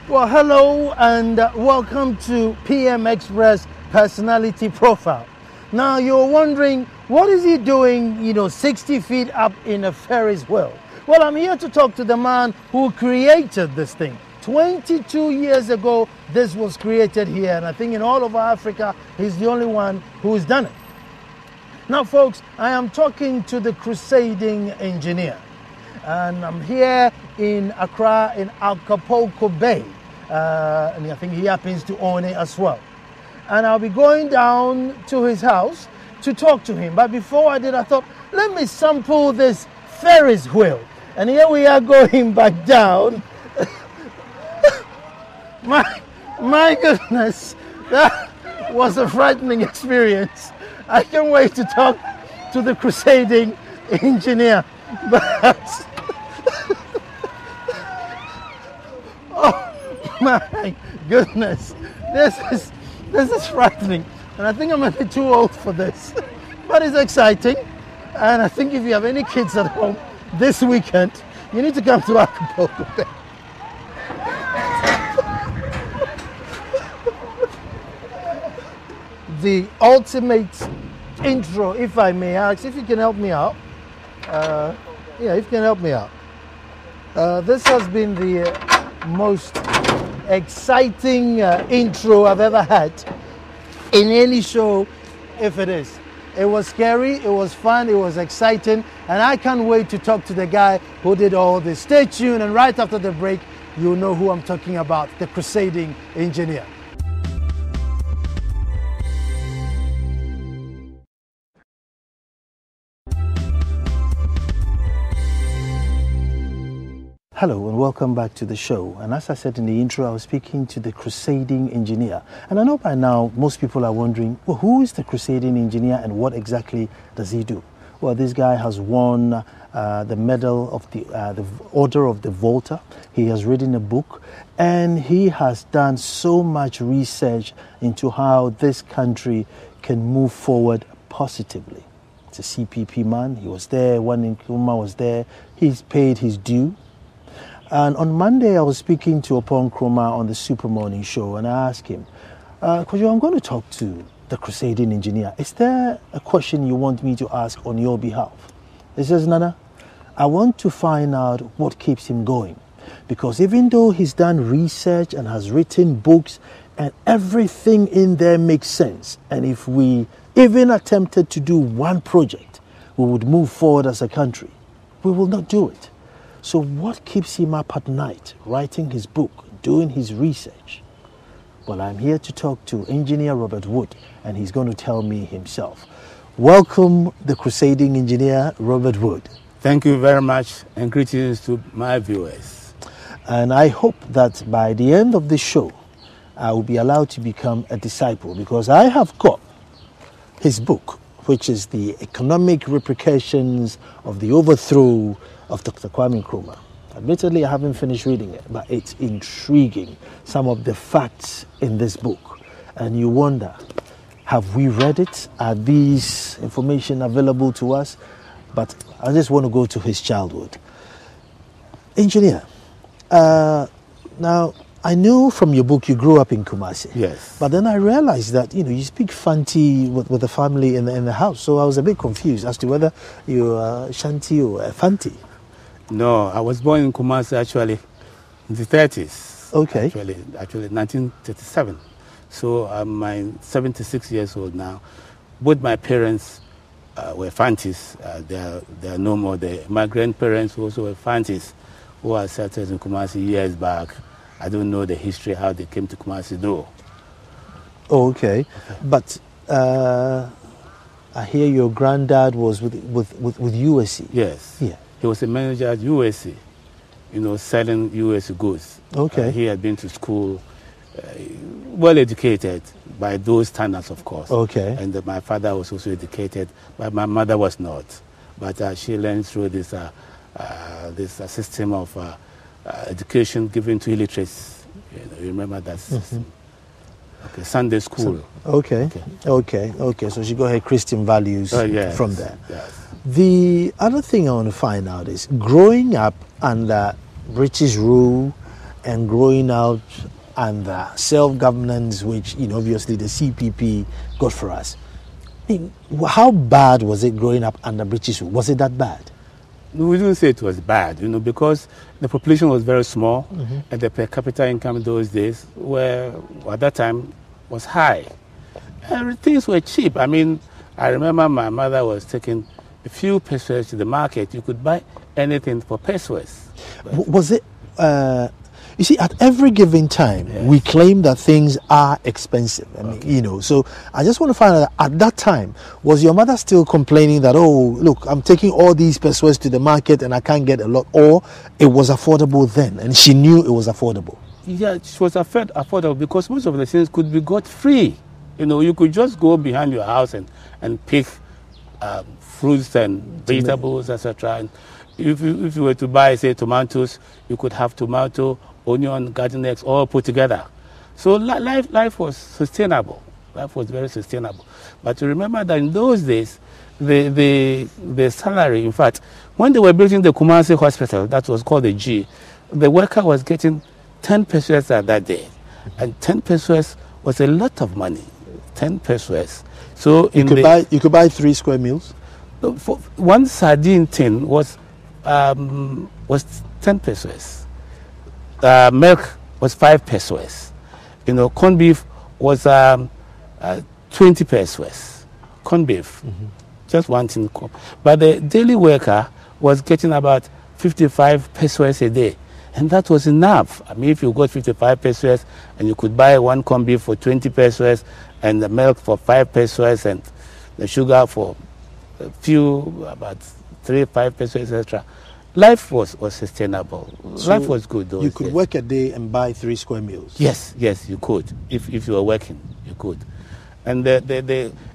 Well, hello and welcome to PM Express Personality Profile. Now, you're wondering, what is he doing, 60 feet up in a Ferris wheel? Well, I'm here to talk to the man who created this thing. 22 years ago, this was created here, and I think in all of Africa, he's the only one who's done it. Now, folks, I am talking to the crusading engineer, and I'm here in Accra in Acapulco Bay, and I think he happens to own it as well. And I'll be going down to his house to talk to him. But before I did, I thought, let me sample this Ferris wheel. And here we are going back down. My goodness, that was a frightening experience. I can't wait to talk to the crusading engineer. But oh my goodness, this is frightening, and I think I'm a bit too old for this. But it's exciting, and I think if you have any kids at home this weekend, you need to come to Acapulco Bay. The ultimate intro, if I may ask, if you can help me out. If you can help me out. This has been the most exciting intro I've ever had in any show, if it is. It was scary, it was fun, it was exciting, and I can't wait to talk to the guy who did all this. Stay tuned, and right after the break, you'll know who I'm talking about, the crusading engineer. Hello and welcome back to the show. And as I said in the intro, I was speaking to the crusading engineer. And I know by now most people are wondering, well, who is the crusading engineer and what exactly does he do? Well, this guy has won the medal of the Order of the Volta. He has written a book and he has done so much research into how this country can move forward positively. It's a CPP man. He was there. Kwame Nkrumah was there. He's paid his due. And on Monday, I was speaking to Nkrumah on the Super Morning Show, and I asked him, Kojo, I'm going to talk to the crusading engineer. Is there a question you want me to ask on your behalf? He says, Nana, I want to find out what keeps him going. Because even though he's done research and has written books, and everything in there makes sense, and if we even attempted to do one project, we would move forward as a country, we will not do it. So what keeps him up at night, writing his book, doing his research? Well, I'm here to talk to Engineer Robert Wood, and he's going to tell me himself. Welcome, the crusading engineer, Robert Wood. Thank you very much, and greetings to my viewers. And I hope that by the end of the show, I will be allowed to become a disciple, because I have got his book, which is The Economic Repercussions of the Overthrow of Dr. Kwame Nkrumah. Admittedly, I haven't finished reading it, but it's intriguing, some of the facts in this book. And you wonder, have we read it? Are these information available to us? But I just want to go to his childhood. Engineer, now, I knew from your book you grew up in Kumasi. Yes. But then I realized that, you speak Fanti with the family in the house. So I was a bit confused as to whether you're Shanti or Fanti. No, I was born in Kumasi actually in the 30s. Okay. Actually 1937. So I'm 76 years old now. Both my parents were Fantis. They are no more there. My grandparents also were Fantis who are settled in Kumasi years back. I don't know the history, how they came to Kumasi though. Oh, okay. But I hear your granddad was with USC. Yes. Yeah. He was a manager at USC, selling USC goods. Okay. He had been to school, well educated by those standards, of course. Okay. And my father was also educated, but my mother was not. But she learned through this system of education given to illiterates. You remember that system? Mm-hmm. Okay, Sunday school. Okay. So she got her Christian values from there. Yes. The other thing I want to find out is growing up under British rule and growing out under self-governance, which, obviously the CPP got for us. I mean, how bad was it growing up under British rule? Was it that bad? No, we didn't say it was bad, because the population was very small, and the per capita income those days at that time was high. And things were cheap. I mean, I remember my mother was taking a few pesos to the market. You could buy anything for pesos. Was it... you see, at every given time, yes, we claim that things are expensive. I mean, so I just want to find out, at that time, was your mother still complaining that, oh, look, I'm taking all these pesos to the market and I can't get a lot, or it was affordable then and she knew it was affordable? Yeah, it was affordable because most of the things could be got free. You could just go behind your house and pick fruits and vegetables, etc. And if you were to buy, say, tomatoes, you could have tomato, onion, garden eggs, all put together. So life was sustainable. Life was very sustainable. But to remember that in those days, the salary, in fact, when they were building the Kumasi hospital, that was called the G, the worker was getting 10 pesos at that day. And 10 pesos was a lot of money. 10 pesos. So you could buy 3 square meals? For one sardine tin was 10 pesos. Milk was 5 pesos. Corned beef was 20 pesos. Corned beef, just one tin. But the daily worker was getting about 55 pesos a day. And that was enough. I mean, if you got 55 pesos and you could buy one corned beef for 20 pesos and the milk for 5 pesos and the sugar for a few, about 5 pesos, etc. Life was sustainable. So life was good. You could work a day and buy 3 square meals? Yes, you could. If you were working, you could. And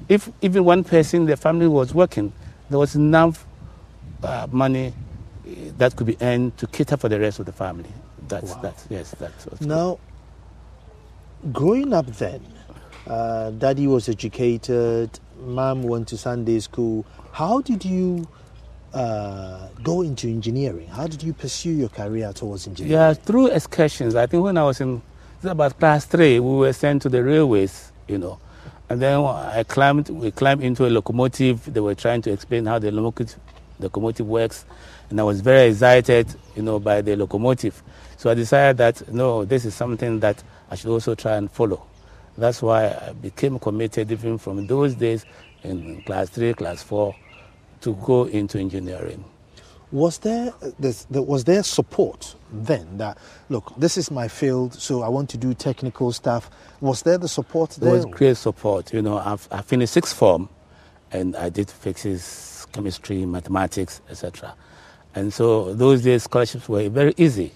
if even one person in the family was working, there was enough money that could be earned to cater for the rest of the family. That's now, growing up then, Daddy was educated, Mom went to Sunday school. How did you go into engineering? How did you pursue your career towards engineering? Yeah, through excursions. I think when I was in about class 3, we were sent to the railways, and then we climbed into a locomotive. They were trying to explain how the locomotive works, and I was very excited, by the locomotive. So I decided that, no, this is something that I should also try and follow. That's why I became committed even from those days in class 3, class 4, to go into engineering. Was there support then that, look, this is my field, so I want to do technical stuff? Was there the support there? There was great support. I finished 6th form and I did physics, chemistry, mathematics, etc. And so those days scholarships were very easy.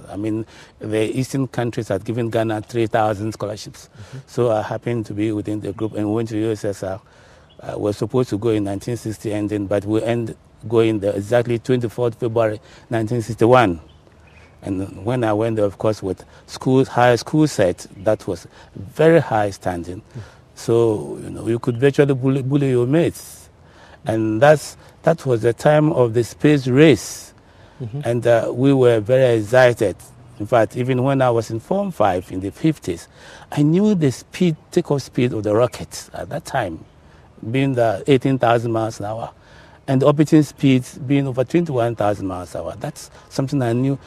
I mean, the Eastern countries had given Ghana 3,000 scholarships. So I happened to be within the group and went to USSR. We were supposed to go in 1960 ending, but we ended going there exactly 24th February 1961. And when I went there, of course, with high school set, that was very high standing. So, you could virtually bully your mates. And that was the time of the space race. And we were very excited. In fact, even when I was in Form 5 in the 50s, I knew the takeoff speed of the rockets at that time, being the 18,000 miles an hour, and the operating speeds being over 21,000 miles an hour. That's something I knew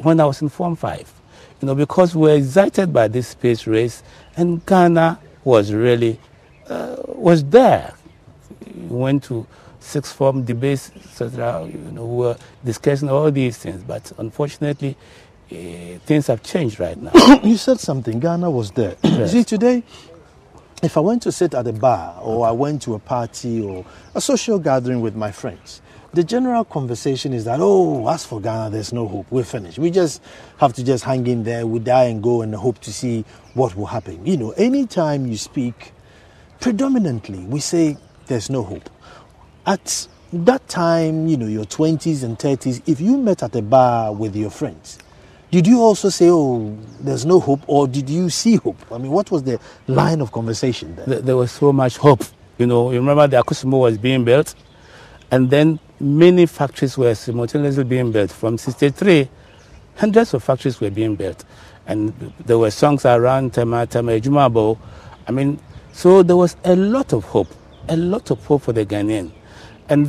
when I was in Form 5, because we were excited by this space race, and Ghana was really was there. We went to 6th form debates, etc. We were discussing all these things, but unfortunately, things have changed right now. You said something. Ghana was there. Yes. You see, today, if I went to sit at a bar or I went to a party or a social gathering with my friends, the general conversation is that, oh, as for Ghana, there's no hope. We're finished. We just have to just hang in there. We die and go and hope to see what will happen. Anytime you speak, predominantly, we say there's no hope. At that time, your 20s and 30s, if you met at a bar with your friends, did you also say, oh, there's no hope, or did you see hope? I mean, what was the line of conversation there? There was so much hope. You remember the Akusumo was being built, and then many factories were simultaneously being built. From 63, hundreds of factories were being built. And there were songs around Tema Ejumabo. I mean, so there was a lot of hope for the Ghanaian. And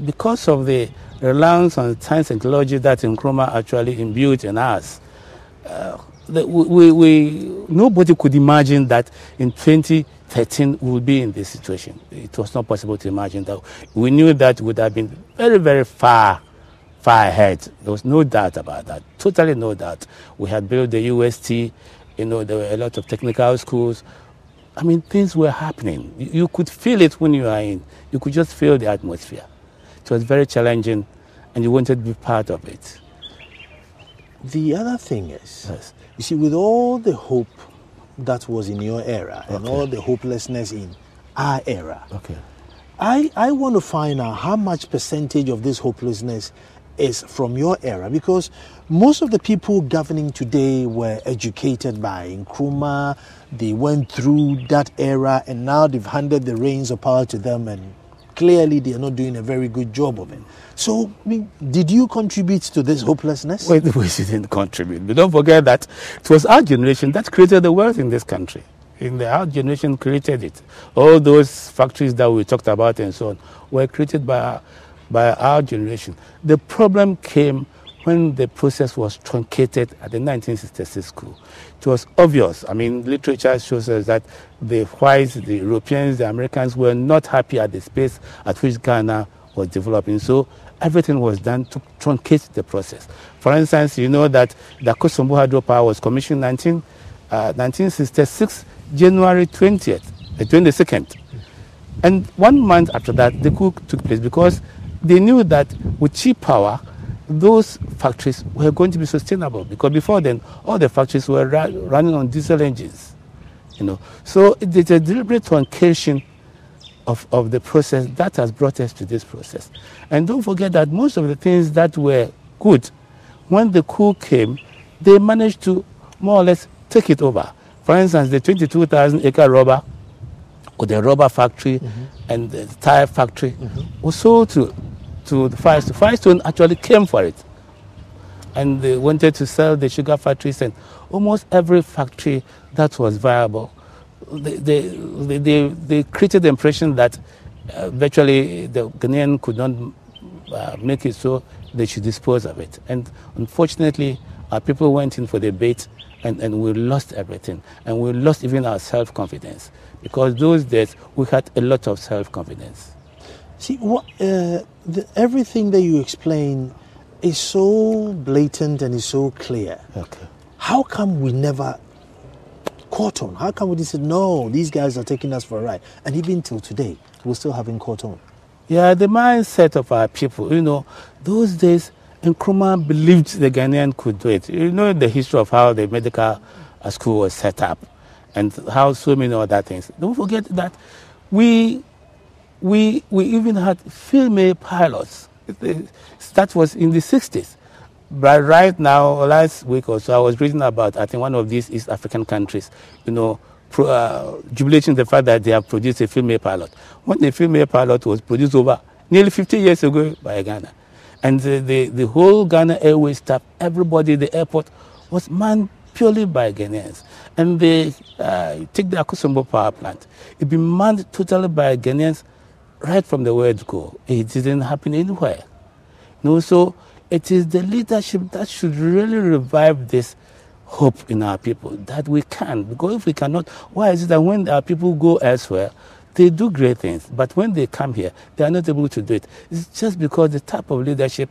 because of the reliance on science and technology that Nkrumah actually imbued in us, nobody could imagine that in 2013 we would be in this situation. It was not possible to imagine that. We knew that would have been very, very far ahead. There was no doubt about that. Totally no doubt. We had built the UST. There were a lot of technical schools. I mean, things were happening. You could feel it when you are in. You could just feel the atmosphere. It was very challenging, and you wanted to be part of it. The other thing is, yes, you see, with all the hope that was in your era and all the hopelessness in our era, I want to find out how much percentage of this hopelessness is from your era, because most of the people governing today were educated by Nkrumah. They went through that era, and now they've handed the reins of power to them, and clearly they are not doing a very good job of it. So, I mean, did you contribute to this hopelessness? Well, we didn't contribute. But don't forget that it was our generation that created the wealth in this country. Our generation created it. All those factories that we talked about and so on were created by our generation. The problem came when the process was truncated at the 1966 coup. It was obvious. I mean, literature shows us that the whites, the Europeans, the Americans were not happy at the pace at which Ghana was developing. So everything was done to truncate the process. For instance, you know that the Akosombo hydropower was commissioned 1966, January 22nd. And 1 month after that, the coup took place because they knew that with cheap power, those factories were going to be sustainable, because before then, all the factories were running on diesel engines. So it's a deliberate truncation of the process that has brought us to this process. And don't forget that most of the things that were good, when the coup came, they managed to more or less take it over. For instance, the 22,000-acre rubber, or the rubber factory and the tire factory was sold to the Firestone. Firestone actually came for it. And they wanted to sell the sugar factories, and almost every factory that was viable, they created the impression that virtually the Ghanaian could not make it, so they should dispose of it. And unfortunately, our people went in for the bait, and we lost everything. And we lost even our self-confidence, because those days we had a lot of self-confidence. See, everything that you explain is so blatant and is so clear. How come we never caught on? How come we just said, no, these guys are taking us for a ride? And even till today, we still haven't caught on. Yeah, the mindset of our people, those days, Nkrumah believed the Ghanaian could do it. You know the history of how the medical school was set up and how so many other things. Don't forget that we even had female pilots. That was in the 60s. But right now, last week or so, I was reading about, I think, one of these East African countries, jubilating the fact that they have produced a female pilot. When the female pilot was produced over nearly 50 years ago by Ghana. And the whole Ghana Airways staff, everybody at the airport was manned purely by Ghanaians. And they take the Akosombo power plant. It be manned totally by Ghanaians right from the word go. It didn't happen anywhere. So it is the leadership that should really revive this hope in our people, that we can. Because if we cannot, why is it that when our people go elsewhere, they do great things, but when they come here, they are not able to do it? It's just because the type of leadership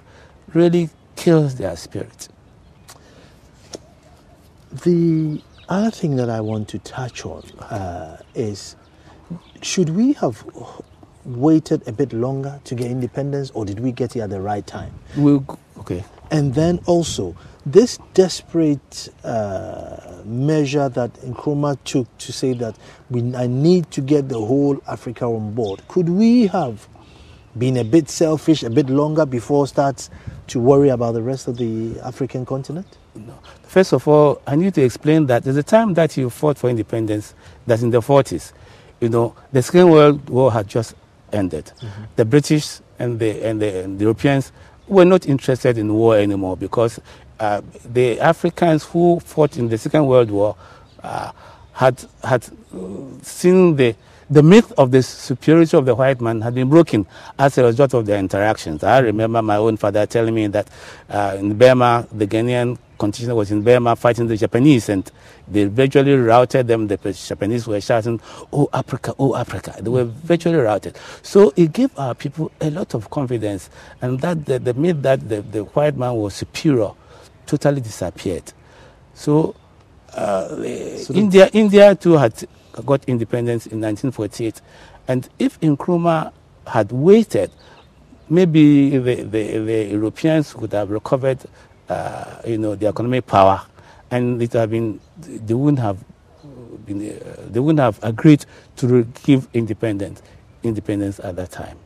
really kills their spirit. The other thing that I want to touch on is, should we have waited a bit longer to get independence, or did we get it at the right time? Okay. And then also, this desperate measure that Nkrumah took to say that I need to get the whole Africa on board, could we have been a bit selfish a bit longer before starts to worry about the rest of the African continent? No. First of all, I need to explain that at the time that you fought for independence, that's in the 40s, the Second World War had just ended. The British and the Europeans were not interested in war anymore, because the Africans who fought in the Second World War had seen the myth of the superiority of the white man had been broken as a result of their interactions. I remember my own father telling me that in Burma, the Ghanaian contingent was in Burma fighting the Japanese, and they virtually routed them. The Japanese were shouting, "Oh, Africa, oh, Africa." They were virtually routed. So it gave our people a lot of confidence, and that the myth that the white man was superior totally disappeared. So, India too had got independence in 1948, and if Nkrumah had waited, maybe the Europeans would have recovered, the economic power, and it have been they wouldn't have agreed to give independence at that time.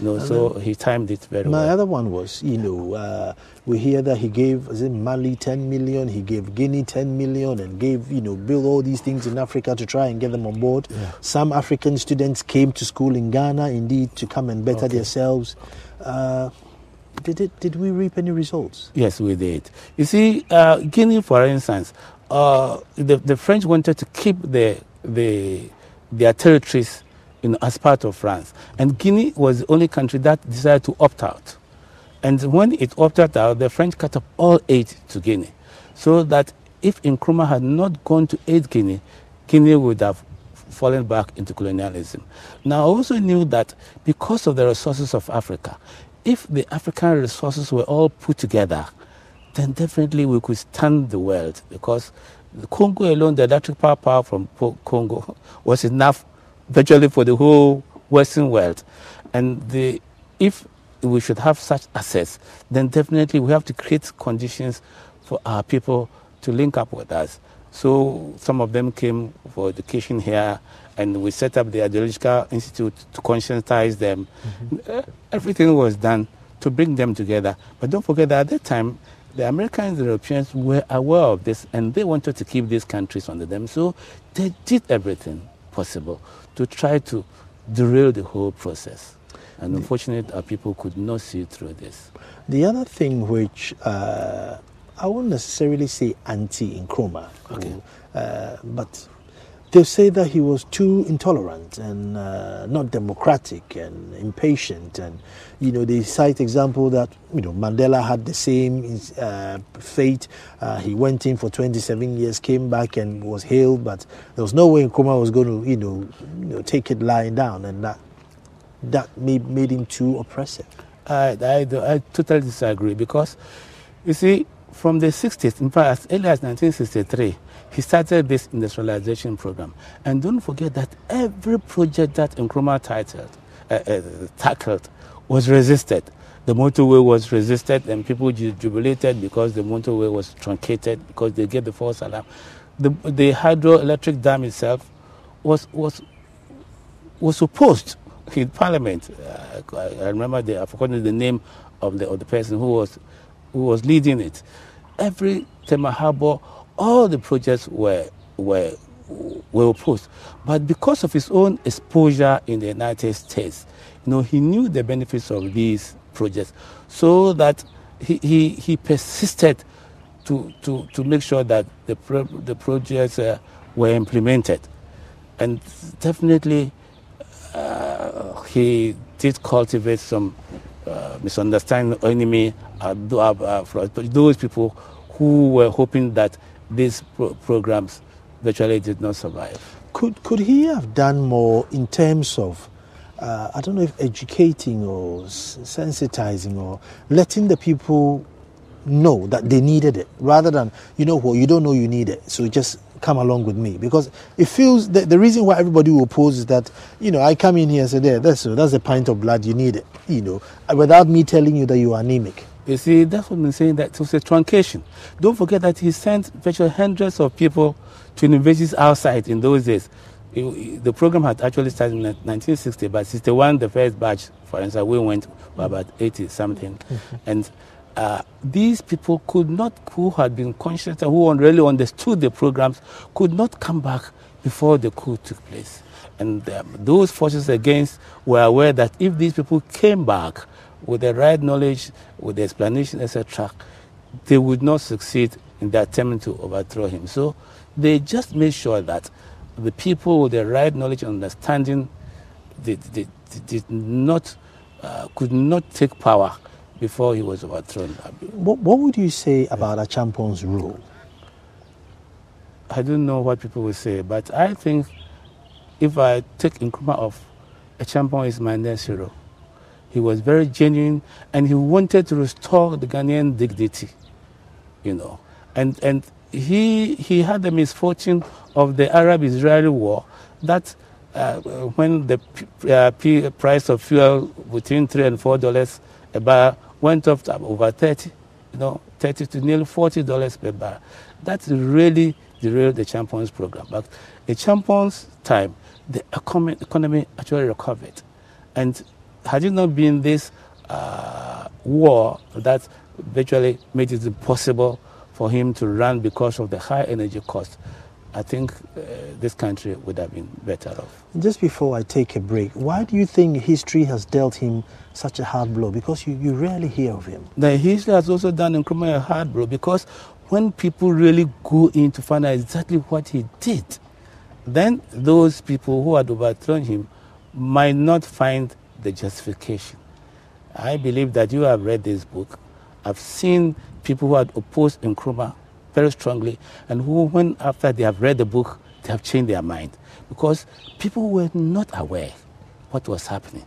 So he timed it very well. My other one was, we hear that he gave, Mali 10 million, he gave Guinea 10 million, and gave, build all these things in Africa to try and get them on board. Yeah. Some African students came to school in Ghana, indeed, to come and better themselves. Did we reap any results? Yes, we did. You see, Guinea, for instance, the French wanted to keep their territories as part of France. And Guinea was the only country that decided to opt out. And when it opted out, the French cut off all aid to Guinea. So that if Nkrumah had not gone to aid Guinea, Guinea would have fallen back into colonialism. Now, I also knew that because of the resources of Africa, if the African resources were all put together, then definitely we could stand the world, because the Congo alone, the electric power from Congo was enough virtually for the whole Western world. And if we should have such access, then definitely we have to create conditions for our people to link up with us. So some of them came for education here, and we set up the Ideological Institute to conscientize them. Mm-hmm. Everything was done to bring them together. But don't forget that at that time, the Americans and Europeans were aware of this, and they wanted to keep these countries under them. So they did everything possible to try to derail the whole process. And unfortunately, our people could not see through this. The other thing which I won't necessarily say anti-Nkrumah, but they say that he was too intolerant and not democratic and impatient. And, they cite example that, Mandela had the same fate. He went in for 27 years, came back and was hailed, but there was no way Nkrumah was going to, take it lying down, and that made him too oppressive. I totally disagree, because, you see, from the 60s, in fact, as early as 1963, he started this industrialization program. And don't forget that every project that Nkrumah tackled was resisted. The motorway was resisted, and people jubilated because the motorway was truncated, because they get the false alarm. The hydroelectric dam itself was opposed in Parliament. I remember I've forgotten the name of the person who was leading it. Every Tema Harbor, all the projects were opposed. But because of his own exposure in the United States, he knew the benefits of these projects, so that he persisted to make sure that the projects were implemented. And definitely he did cultivate some misunderstanding, enemy, those people who were hoping that these programs virtually did not survive. Could he have done more in terms of, I don't know if educating or sensitizing or letting the people know that they needed it, rather than, you don't know you need it, so just come along with me? Because it feels that the reason why everybody will oppose is that, I come in here and say, that's a pint of blood, you need it, without me telling you that you are anemic. You see, that's what I'm saying, that it was a truncation. Don't forget that he sent virtually hundreds of people to universities outside in those days. The program had actually started in 1960, but 61, the first batch, for instance, we went for about 80-something. Mm-hmm. And these people who had been conscious and who really understood the programs, could not come back before the coup took place. And those forces against were aware that if these people came back with the right knowledge, with the explanation, etc., they would not succeed in their attempt to overthrow him. So they just made sure that the people with the right knowledge and understanding did not, could not take power before he was overthrown. What would you say about Achampon's rule? I don't know what people will say, but I think if I take Nkrumah off, Achampon is my next hero. He was very genuine, and he wanted to restore the Ghanaian dignity, you know. And he had the misfortune of the Arab-Israeli war that when the price of fuel between $3 and $4 a barrel went up to over 30, you know, 30 to nearly $40 per barrel. That really derailed the Champions program. But the Champions time, the economy actually recovered. And had it not been this war that virtually made it impossible for him to run because of the high energy cost, I think this country would have been better off. Just before I take a break, why do you think history has dealt him such a hard blow? Because you rarely hear of him. The history has also done Nkrumah a hard blow, because when people really go in to find out exactly what he did, then those people who had overthrown him might not find the justification. I believe that you have read this book. I've seen people who had opposed Nkrumah very strongly, and who, when after they have read the book, they have changed their mind, because people were not aware what was happening.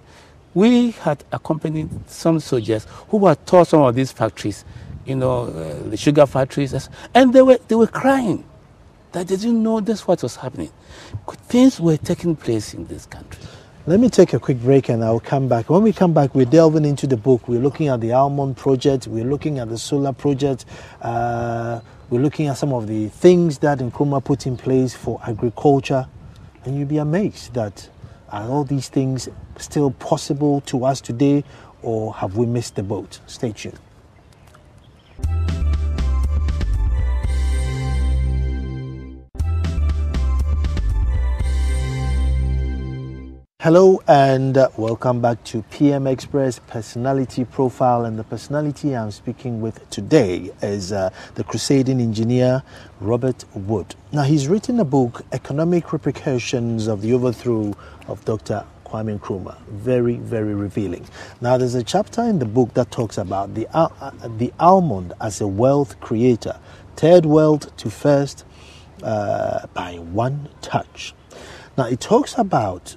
We had accompanied some soldiers who were taught some of these factories, you know, the sugar factories, and they were crying that they didn't know that's what was happening. Things were taking place in this country. Let me take a quick break and I'll come back. When we come back, we're delving into the book. We're looking at the Almond project. We're looking at the solar project. We're looking at some of the things that Nkrumah put in place for agriculture. And you'll be amazed that are all these things still possible to us today, or have we missed the boat? Stay tuned. Hello and welcome back to PM Express Personality Profile, and the personality I'm speaking with today is the crusading engineer Robert Wood. Now, he's written a book, Economic Repercussions of the Overthrow of Dr. Kwame Nkrumah. Very, very revealing. Now, there's a chapter in the book that talks about the almond as a wealth creator, third wealth to first by one touch. Now, it talks about,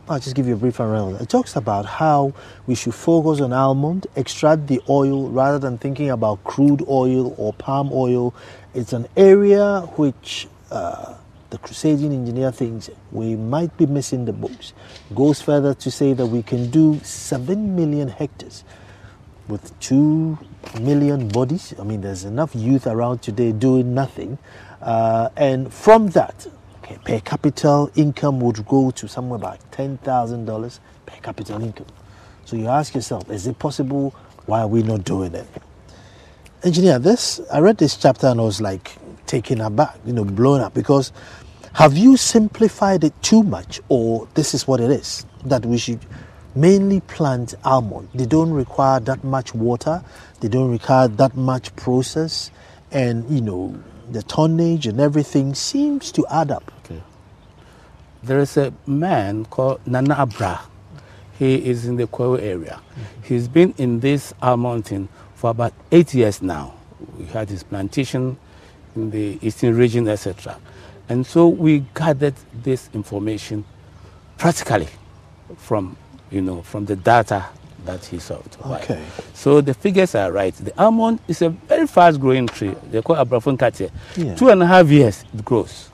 I'll just give you a brief rundown. It talks about how we should focus on almond, extract the oil rather than thinking about crude oil or palm oil. It's an area which the crusading engineer thinks we might be missing the boats. Goes further to say that we can do 7 million hectares with 2 million bodies. I mean, there's enough youth around today doing nothing. And from that, per capita income would go to somewhere about $10,000 per capita income. So you ask yourself, is it possible? Why are we not doing it? Engineer, I read this chapter and I was like taken aback, blown up, because have you simplified it too much, or this is what it is, that we should mainly plant almond? They don't require that much water, they don't require that much process, and the tonnage and everything seems to add up. Okay. There is a man called Nana Abra. He is in the Kwewo area. Mm-hmm. He's been in this almond thing for about 8 years now. We had his plantation in the eastern region, etc. And so we gathered this information practically from the data that he saw. Okay. So the figures are right. The almond is a very fast-growing tree. They call it Abrafonkatia. Yeah. 2.5 years it grows,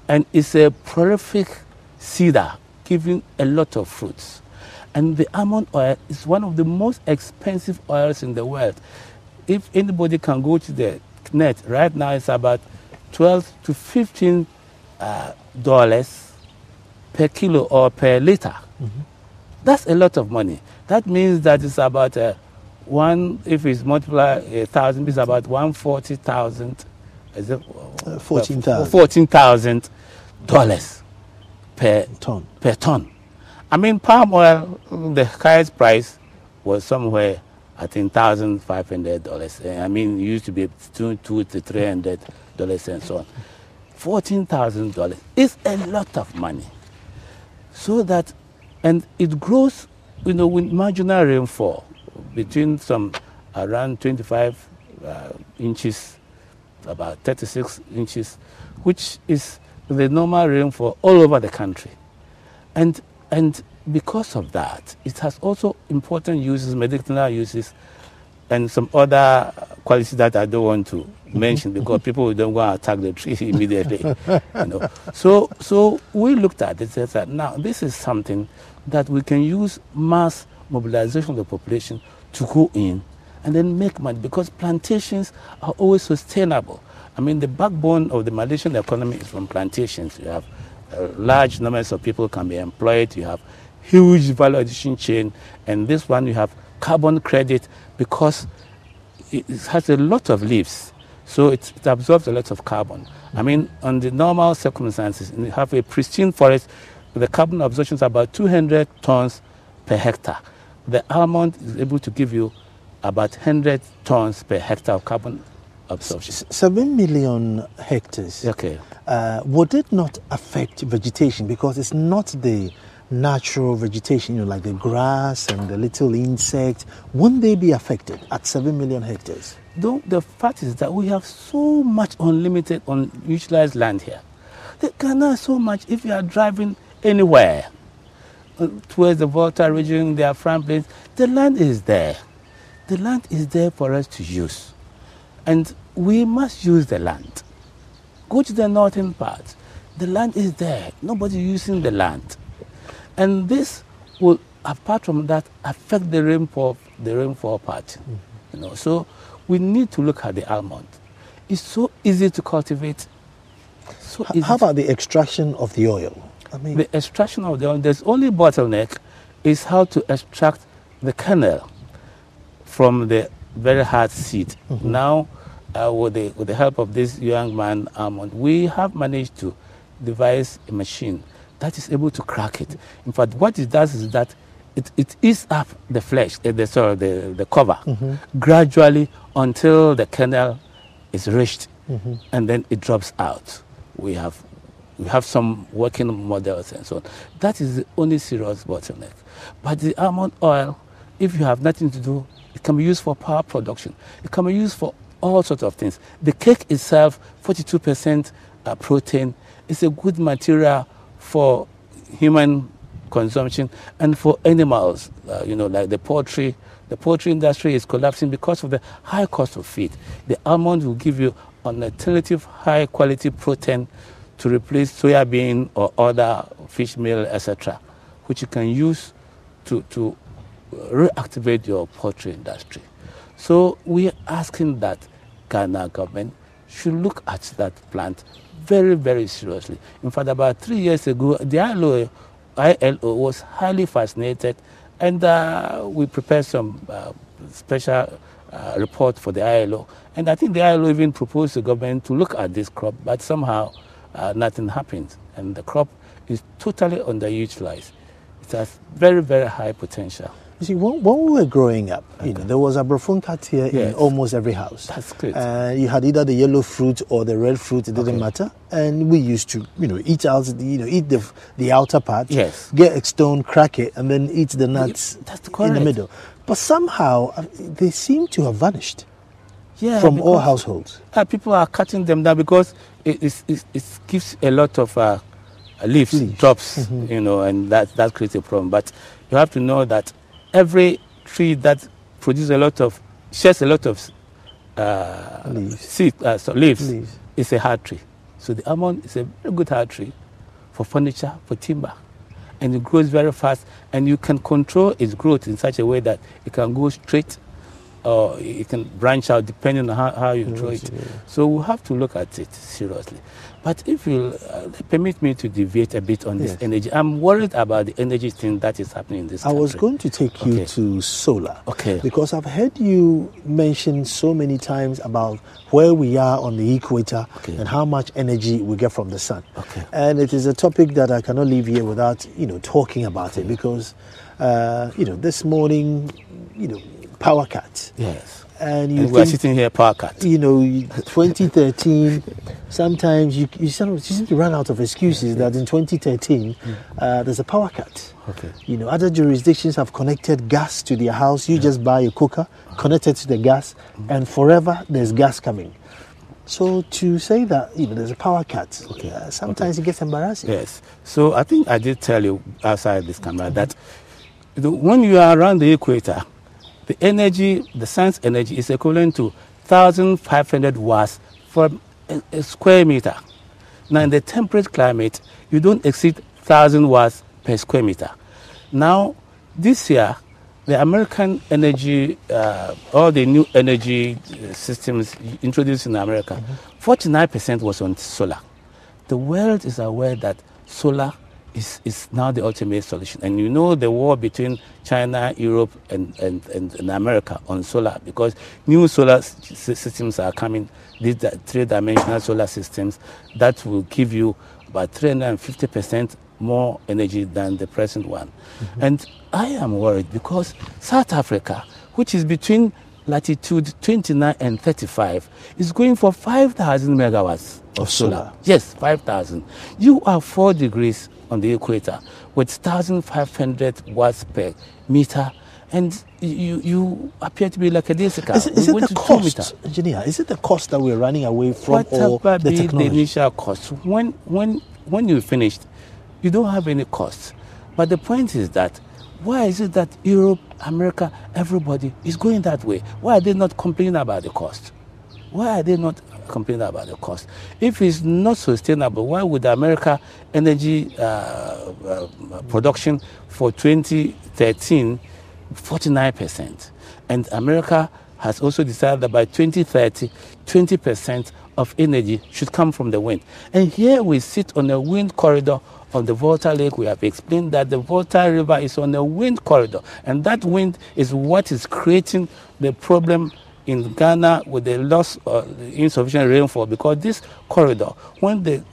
and it's a prolific cedar, giving a lot of fruits. And the almond oil is one of the most expensive oils in the world. If anybody can go to the net right now, it's about $12 to $15 per kilo or per liter. Mm-hmm. That's a lot of money. That means that it's about if it's multiplied 1,000, it's about $140,000. Is it $14,000 per ton. I mean, palm oil, the highest price was somewhere I think $1,500. I mean, it used to be $200 to $300 and so on. $14,000 is a lot of money. So that, and it grows, with marginal rainfall between some around 25 inches, about 36 inches, which is the normal rainfall all over the country. And because of that, it has also important uses, medicinal uses, and some other qualities that I don't want to mention because people don't go and attack the tree immediately. So we looked at it and said, now this is something that we can use mass mobilization of the population to go in and then make money, because plantations are always sustainable. I mean, the backbone of the Malaysian economy is from plantations. You have large numbers of people can be employed. You have huge value addition chain, and this one you have carbon credit because it has a lot of leaves, so it absorbs a lot of carbon. I mean, under normal circumstances, you have a pristine forest, the carbon absorption is about 200 tons per hectare. The almond is able to give you about 100 tons per hectare of carbon absorption. 7 million hectares. Okay. Would it not affect vegetation? Because it's not the natural vegetation, like the grass and the little insects. Wouldn't they be affected at 7 million hectares? The fact is that we have so much unlimited, unutilized land here. There cannot so much if you are driving anywhere towards the Volta region, the Afram Plains. The land is there. The land is there for us to use. And we must use the land. Go to the northern part. The land is there. Nobody using the land. And this will, apart from that, affect the rainfall part. So we need to look at the almond. It's so easy to cultivate. How about the extraction of the oil? I mean, the extraction of the oil, there's only bottleneck is how to extract the kernel from the very hard seed. Now, with the help of this young man, Almond, we have managed to devise a machine that is able to crack it. In fact, what it does is that it eats up the flesh, the cover, gradually until the kernel is reached, and then it drops out. We have some working models and so on. That is the only serious bottleneck. But the almond oil, if you have nothing to do, it can be used for power production. It can be used for all sorts of things. The cake itself, 42% protein, is a good material for human consumption and for animals, like the poultry. The poultry industry is collapsing because of the high cost of feed. The almond will give you an alternative high-quality protein to replace soya bean or other fish meal, etc., which you can use to reactivate your poultry industry. So we are asking that Ghana government should look at that plant very, very seriously. In fact, about 3 years ago, the ILO was highly fascinated, and we prepared some special report for the ILO. And I think the ILO even proposed to the government to look at this crop, but somehow nothing happened. And the crop is totally underutilized. It has very, very high potential. You see, when we were growing up, there was a brofuncat here in almost every house. That's good. You had either the yellow fruit or the red fruit; it didn't matter. And we used to, eat out, eat the outer part, get a stone, crack it, and then eat the nuts in the middle. But somehow they seem to have vanished from all households. People are cutting them down because it gives a lot of leaves, drops, and that creates a problem. But you have to know that every tree that produces shares a lot of leaves is a hard tree. So the almond is a very good hard tree for furniture, for timber. And it grows very fast, and you can control its growth in such a way that it can go straight or it can branch out depending on how you throw it. So we have to look at it seriously. But if you permit me to deviate a bit on this energy, I'm worried about the energy thing that is happening in this country. I was going to take you to solar. Because I've heard you mention so many times about where we are on the equator and how much energy we get from the sun. And it is a topic that I cannot leave here without, talking about it, because, this morning, power cut. Yes. And we're sitting here, power cut. 2013, sometimes you seem to run out of excuses that in 2013 there's a power cut. Okay. Other jurisdictions have connected gas to their house. You just buy a cooker, connect it to the gas, and forever there's gas coming. So to say that there's a power cut, sometimes it gets embarrassing. Yes. So I think I did tell you outside this camera that when you are around the equator, the energy, the sun's energy is equivalent to 1,500 watts for a square meter. Now in the temperate climate, you don't exceed 1,000 watts per square meter. Now this year, the American energy, all the new energy systems introduced in America, 49% was on solar. The world is aware that solar is now the ultimate solution. And the war between China, Europe, and America on solar, because new solar systems are coming, these three-dimensional solar systems that will give you about 350% more energy than the present one. And I am worried because South Africa, which is between latitude 29 and 35, is going for 5,000 megawatts of solar. Yes, 5,000. You are 4 degrees on the equator with 1,500 watts per meter, and you appear to be like a desica. Is it the cost, engineer? Is it the cost that we're running away from, or the technology? The initial cost. When you finished, you don't have any costs. But the point is that why is it that Europe, America, everybody is going that way? Why are they not complaining about the cost? Why are they not complaining about the cost? If it's not sustainable, why would America energy production for 2013 49%? And America has also decided that by 2030, 20% of energy should come from the wind. And here we sit on a wind corridor on the Volta Lake. We have explained that the Volta River is on a wind corridor, and that wind is what is creating the problem in Ghana with the loss of insufficient rainfall, because this corridor, when the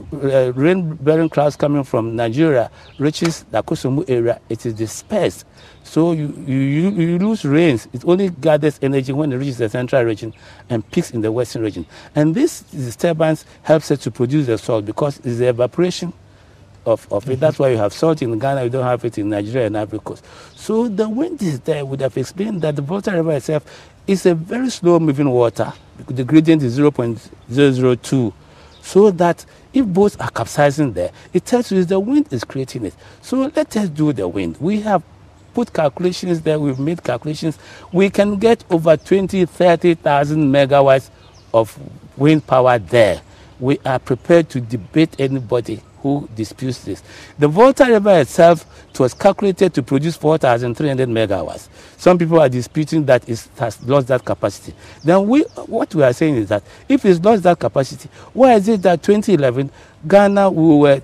rain-bearing clouds coming from Nigeria reaches the Akosombo area, it is dispersed. So you lose rains. It only gathers energy when it reaches the central region and peaks in the western region. And this disturbance helps it to produce the salt, because it's the evaporation of it. That's why you have salt in Ghana, you don't have it in Nigeria and Ivory Coast. So the wind is there. Would have explained that the Volta River itself is a very slow moving water. The gradient is 0.002. So that if boats are capsizing there, it tells you the wind is creating it. So let us do the wind. We have put calculations there, we've made calculations. We can get over 30,000 megawatts of wind power there. We are prepared to debate anybody who disputes this. The Volta River itself, it was calculated to produce 4,300 megawatts. Some people are disputing that it has lost that capacity. Then what we are saying is that if it's lost that capacity, why is it that 2011, Ghana, we were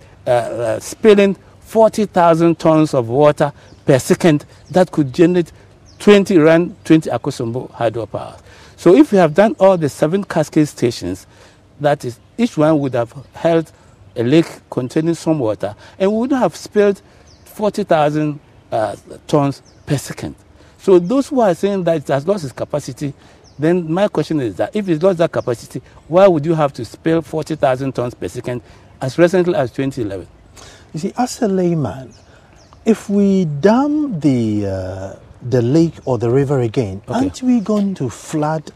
spilling 40,000 tons of water per second that could generate 20 Akosombo hydropower? So if we have done all the 7 cascade stations, that is, each one would have held a lake containing some water, and we would have spilled 40,000 tons per second. So those who are saying that it has lost its capacity, then my question is that if it's lost that capacity, why would you have to spill 40,000 tons per second as recently as 2011? You see, as a layman, if we dam the lake or the river again, aren't we going to flood,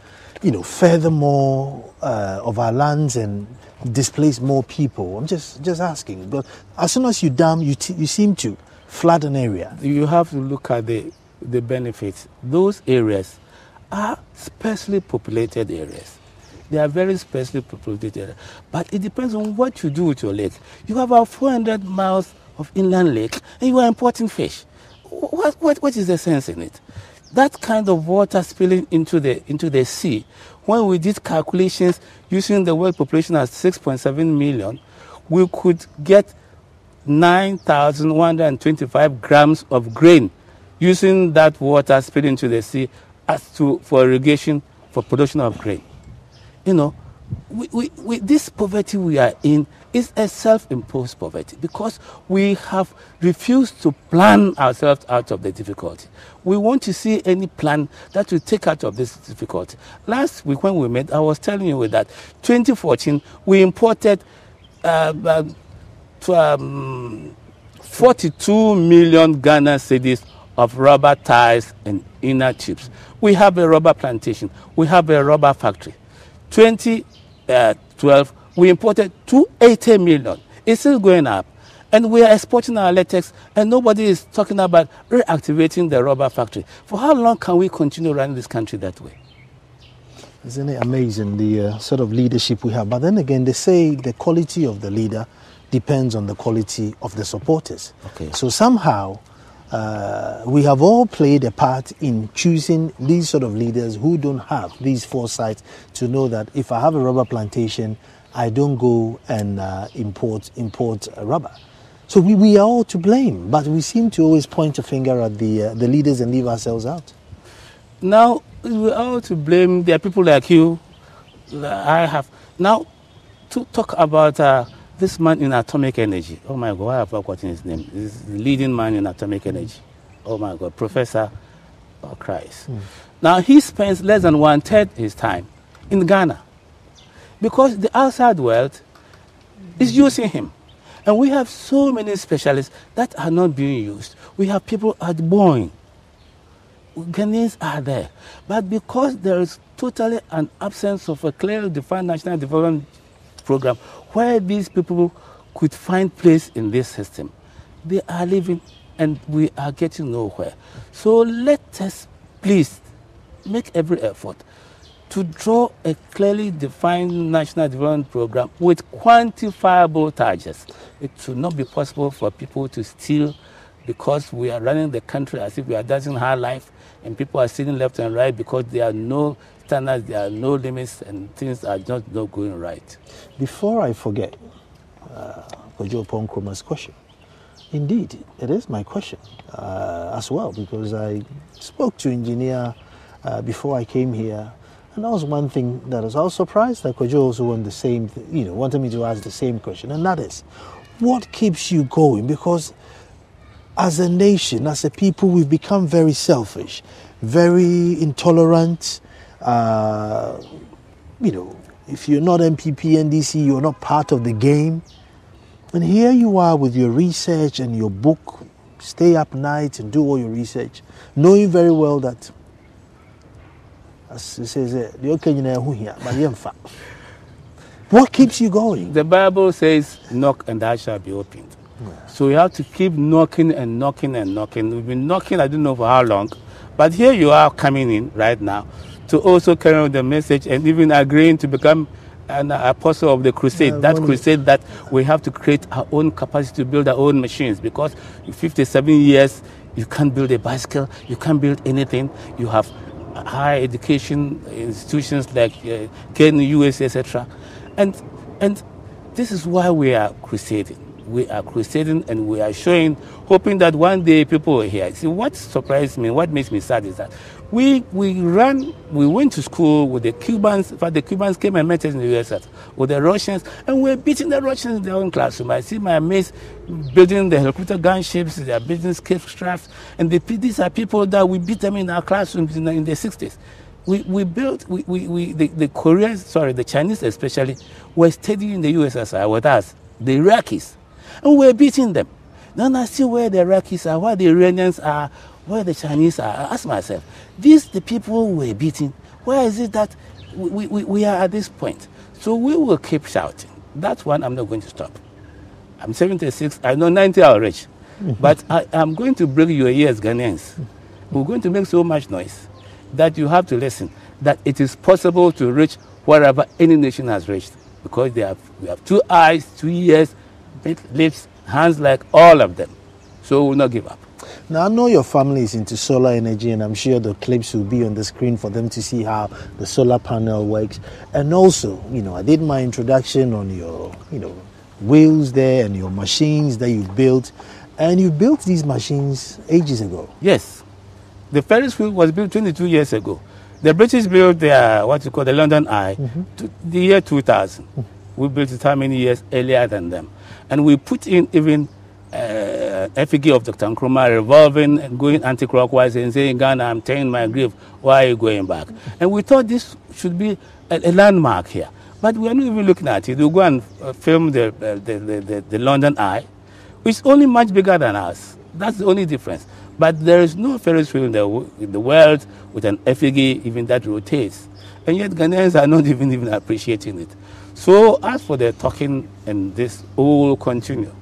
furthermore of our lands and displace more people? I'm just asking. But as soon as you dam, you seem to flood an area. You have to look at the benefits. Those areas are sparsely populated areas. They are very sparsely populated areas. But it depends on what you do with your lake. You have about 400 miles of inland lake, and you are importing fish. What is the sense in it? That kind of water spilling into the sea, when we did calculations using the world population as 6.7 million, we could get 9,125 grams of grain using that water spilling into the sea for irrigation, for production of grain. this poverty we are in is a self-imposed poverty because we have refused to plan ourselves out of the difficulty. We want to see any plan that will take out of this difficulty. Last week when we met, I was telling you that 2014 we imported 42 million Ghana cedis of rubber ties and inner tubes. We have a rubber plantation. We have a rubber factory. 2012, we imported 280 million. It's still going up. And we are exporting our latex, and nobody is talking about reactivating the rubber factory. For how long can we continue running this country that way? Isn't it amazing, the sort of leadership we have? But then again, they say the quality of the leader depends on the quality of the supporters. Okay. So somehow, we have all played a part in choosing these sort of leaders who don't have these foresights to know that if I have a rubber plantation, I don't go and import rubber. So we are all to blame, but we seem to always point a finger at the leaders and leave ourselves out. Now, we are all to blame. There are people like you. I have. Now, to talk about this man in atomic energy. Oh my God, I have forgotten his name. He's the leading man in atomic energy. Oh my God, Professor Christ. Now, he spends less than 1/3 his time in Ghana because the outside world is using him. And we have so many specialists that are not being used. We have people at Boeing. Ghanaians are there. But because there is totally an absence of a clearly defined national development program where these people could find place in this system, they are living and we are getting nowhere. So let us please make every effort to draw a clearly defined national development program with quantifiable targets. It should not be possible for people to steal because we are running the country as if we are dancing high life and people are sitting left and right because there are no standards, there are no limits, and things are just not going right. Before I forget, Kwame Nkrumah's question. Indeed, it is my question as well, because I spoke to engineer before I came here, and that was one thing that I was surprised that Kojo also wanted the same, wanted me to ask the same question, and that is, what keeps you going? Because as a nation, as a people, we've become very selfish, very intolerant. If you're not MPP, NDC, you're not part of the game. And here you are with your research and your book, stay up night and do all your research, knowing very well that, as it says, what keeps you going? The Bible says, knock and thou shalt be opened. Yeah. So you have to keep knocking and knocking and knocking. We've been knocking, I don't know for how long, but here you are coming in right now to also carry on the message and even agreeing to become an apostle of the crusade. That crusade that we have to create our own capacity to build our own machines, because in 57 years, you can't build a bicycle, you can't build anything. You have higher education institutions like KNU, USA, etc. And this is why we are crusading. We are crusading and we are showing, hoping that one day people will hear. See, what surprised me, what makes me sad is that we went to school with the Cubans. In fact, the Cubans came and met us in the US with the Russians, and we're beating the Russians in their own classroom. I see my mates building the helicopter gunships, they are building spacecraft, and these are people that we beat them in our classrooms in the 60s. The Koreans, the Chinese especially, were studying in the USSR with us, the Iraqis, and we're beating them. Then I see where the Iraqis are, where the Iranians are, where the Chinese are. I ask myself, these the people we're beating, where is it that we are at this point? So we will keep shouting. That's one I'm not going to stop. I'm 76, I know 90 I'll reach. But I'm going to break your ears, Ghanaians. We're going to make so much noise that you have to listen, that it is possible to reach wherever any nation has reached, because we have 2 eyes, 2 ears, lips, hands, like all of them. So we will not give up. Now, I know your family is into solar energy, and I'm sure the clips will be on the screen for them to see how the solar panel works. And also, I did my introduction on your, wheels there and your machines that you built. And you built these machines ages ago. Yes. The Ferris wheel was built 22 years ago. The British built their, what you call the London Eye, to the year 2000. We built it how many years earlier than them. And we put in even effigy of Dr. Nkrumah revolving and going anti-clockwise and saying, Ghana, I'm tearing my grave. Why are you going back? And we thought this should be a landmark here. But we are not even looking at it. We go and film the London Eye, which is only much bigger than us. That's the only difference. But there is no Ferris wheel in the world with an effigy even that rotates. And yet Ghanaians are not even appreciating it. So as for the talking, and this all continue.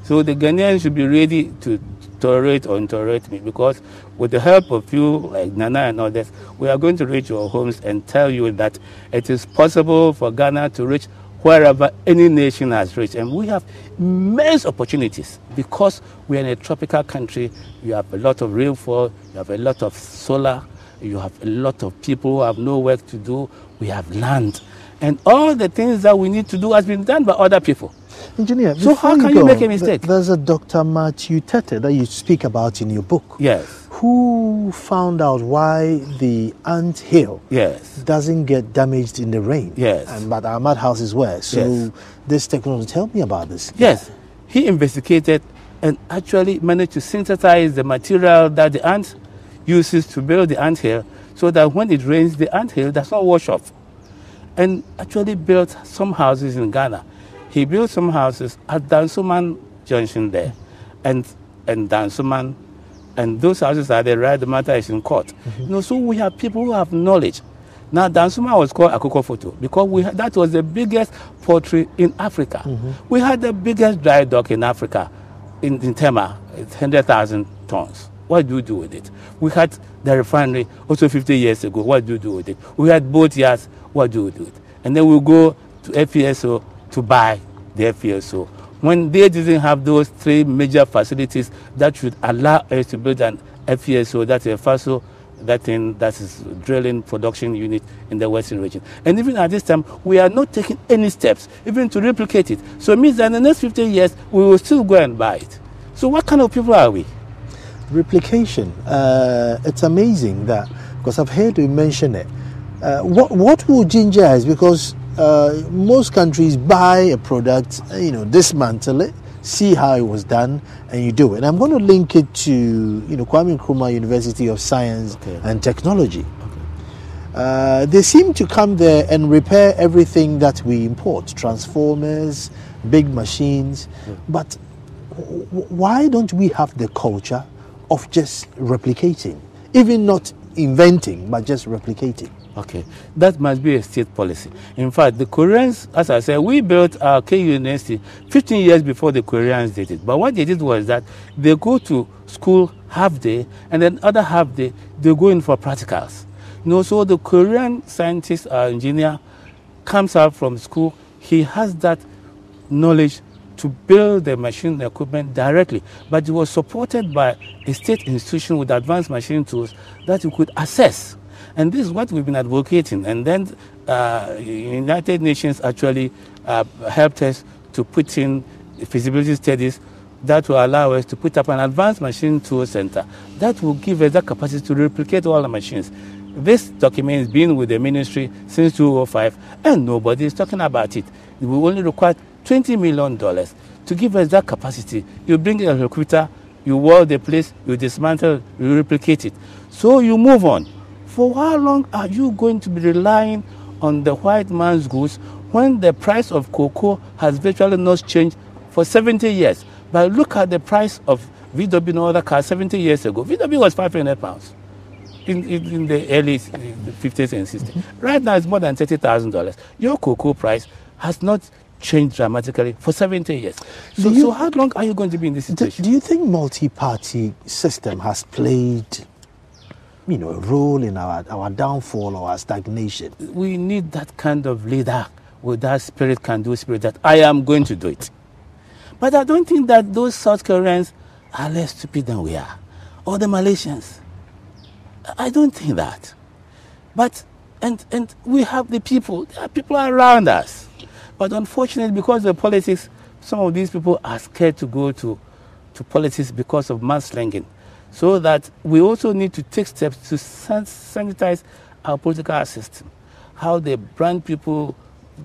So the Ghanaians should be ready to tolerate or intolerate me, because with the help of you, like Nana and others, we are going to reach your homes and tell you that it is possible for Ghana to reach wherever any nation has reached. And we have immense opportunities because we are in a tropical country. You have a lot of rainfall, you have a lot of solar, you have a lot of people who have no work to do, we have land. And all the things that we need to do has been done by other people. Engineer, so how can you make a mistake? There's a Dr. Matthew Tete that you speak about in your book. Yes. Who found out why the ant hill doesn't get damaged in the rain. Yes. And but our mud houses were. So this technology, tell me about this. Yes. He investigated and actually managed to synthesize the material that the ant uses to build the ant hill, so that when it rains, the ant hill does not wash off. And actually built some houses in Ghana. He built some houses at Dansuman Junction there, and Dansuman, and those houses are there, right? The matter is in court. You know, so we have people who have knowledge. Now, Dansuman was called Akoko Photo because that was the biggest poultry in Africa. We had the biggest dry dock in Africa, in Tema, it's 100,000 tons. What do you do with it? We had the refinery also 50 years ago. What do you do with it? We had boat yards. What do you do with it? And then we go to FPSO to buy the FPSO. When they didn't have those three major facilities that should allow us to build an FPSO, that's a FASO, that is drilling production unit in the Western region. And even at this time, we are not taking any steps even to replicate it. So it means that in the next 50 years, we will still go and buy it. So what kind of people are we? Replication. It's amazing that, because I've heard you mention it. What will ginger is, because most countries buy a product, dismantle it, see how it was done, and you do it. And I'm going to link it to Kwame Nkrumah University of Science and Technology. They seem to come there and repair everything that we import, transformers, big machines. But why don't we have the culture of just replicating, even not inventing, but just replicating? Okay, that must be a state policy. In fact, the Koreans, as I said, we built our KU University 15 years before the Koreans did it. But what they did was that they go to school half day, and then other half day, they go in for practicals. So the Korean scientist or engineer comes out from school, he has that knowledge to build the machine and equipment directly, but it was supported by a state institution with advanced machine tools that you could assess. And this is what we've been advocating. And then United Nations actually helped us to put in feasibility studies that will allow us to put up an advanced machine tool center that will give us the capacity to replicate all the machines. This document has been with the ministry since 2005, and nobody is talking about it. We only require $20 million to give us that capacity. You bring a recruiter, you wall the place, you dismantle, you replicate it. So you move on. For how long are you going to be relying on the white man's goods when the price of cocoa has virtually not changed for 70 years? But look at the price of VW and other cars 70 years ago. VW was £500 in the early 50s and 60s. Right now it's more than $30,000. Your cocoa price has not changed dramatically for 70 years. So how long are you going to be in this situation? Do you think multi-party system has played a role in our downfall or our stagnation? We need that kind of leader with that spirit, can-do spirit, that I am going to do it. But I don't think that those South Koreans are less stupid than we are, or the Malaysians. I don't think that. But and we have the people. There are people around us. But unfortunately, because of politics, some of these people are scared to go to politics because of mudslinging. So that we also need to take steps to sanitize our political system, how they brand people,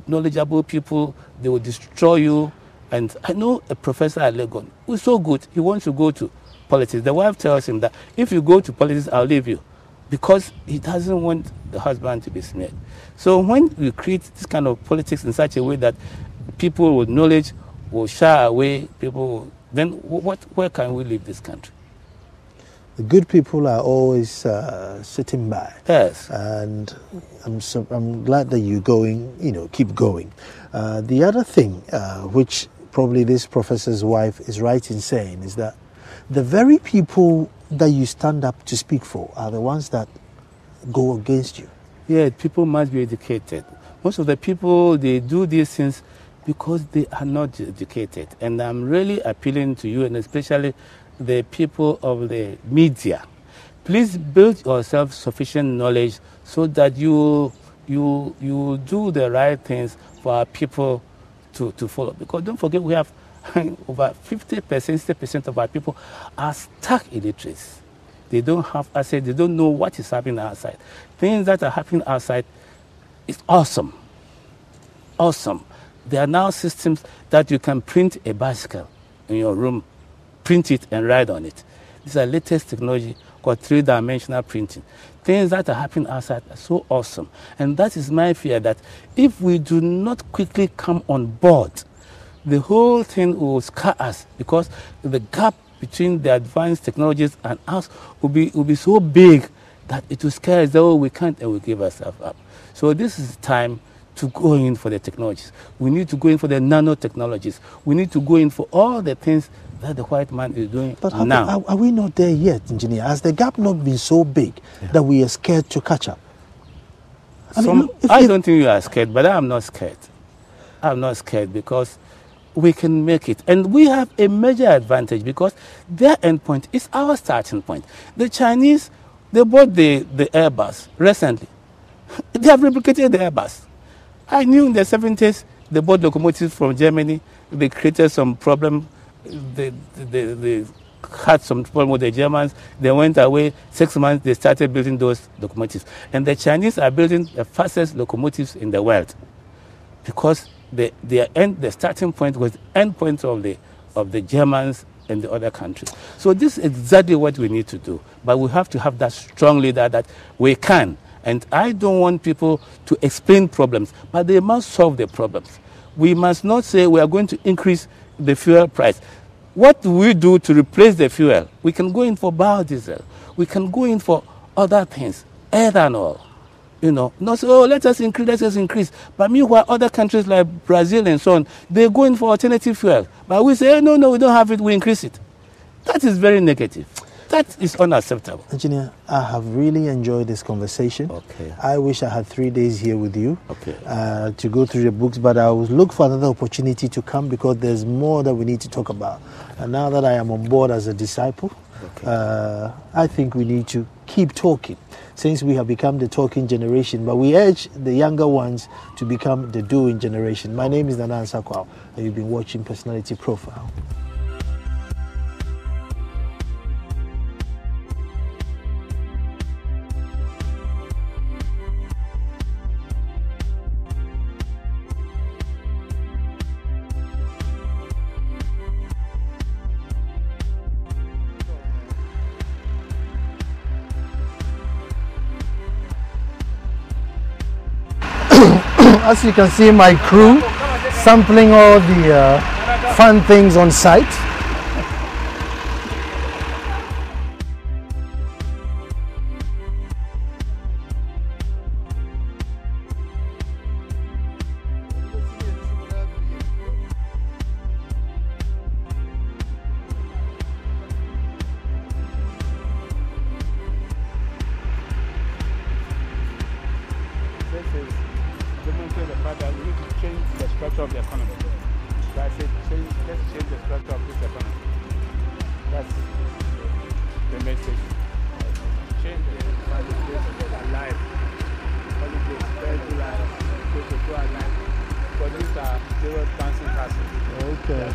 knowledgeable people, they will destroy you. And I know a professor at Legon who's so good, he wants to go to politics. The wife tells him that if you go to politics, I'll leave you, because he doesn't want the husband to be smeared. So when we create this kind of politics in such a way that people with knowledge will shy away, then where can we leave this country? The good people are always sitting by. Yes. And I'm glad that you're going, keep going. The other thing, which probably this professor's wife is right in saying, is that the very people that you stand up to speak for are the ones that go against you. Yeah, people must be educated. Most of the people, they do these things because they are not educated. And I'm really appealing to you, and especially the people of the media. Please build yourself sufficient knowledge so that you do the right things for our people to follow. Because don't forget, we have over 50%, 60% of our people are stuck illiteracy. They don't have access, they don't know what is happening outside. Things that are happening outside is awesome. Awesome. There are now systems that you can print a bicycle in your room, print it and ride on it. This is the latest technology called three-dimensional printing. Things that are happening outside are so awesome. And that is my fear, that if we do not quickly come on board, the whole thing will scar us, because the gap between the advanced technologies and us will be so big that it will scare us. Oh, we can't, and we give ourselves up. So this is time to go in for the technologies. We need to go in for the nanotechnologies. We need to go in for all the things that the white man is doing now. Are we not there yet, engineer? Has the gap not been so big that we are scared to catch up? I don't think you are scared, but I'm not scared. I'm not scared, because we can make it. And we have a major advantage, because their endpoint is our starting point. The Chinese, they bought the Airbus recently. They have replicated the Airbus. I knew in the 70s, they bought locomotives from Germany. They created some problem. They had some problem with the Germans. They went away. 6 months, they started building those locomotives. And the Chinese are building the fastest locomotives in the world, because the starting point was the end point of the Germans and the other countries. So this is exactly what we need to do. But we have to have that strong leader that we can. And I don't want people to explain problems, but they must solve the problems. We must not say we are going to increase the fuel price. What do we do to replace the fuel? We can go in for biodiesel. We can go in for other things, ethanol. Not say, let us increase. But meanwhile, other countries like Brazil and so on, they go in for alternative fuel. But we say, no, we don't have it, we increase it. That is very negative. That is unacceptable. Engineer, I have really enjoyed this conversation. Okay. I wish I had 3 days here with you to go through the books, but I will look for another opportunity to come, because there's more that we need to talk about. And now that I am on board as a disciple, I think we need to keep talking, since we have become the talking generation. But we urge the younger ones to become the doing generation. My name is Nana Ansakwao, and you've been watching Personality Profile. As you can see, my crew sampling all the fun things on site. demonstrate the fact that we need to change the structure of the economy. So I said, let's change the structure of this economy. That's the message. Change the alive. Holidays, very life, go alive. But these are zero bouncing castles. Okay.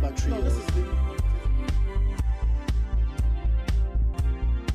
baobab tree. No, this is the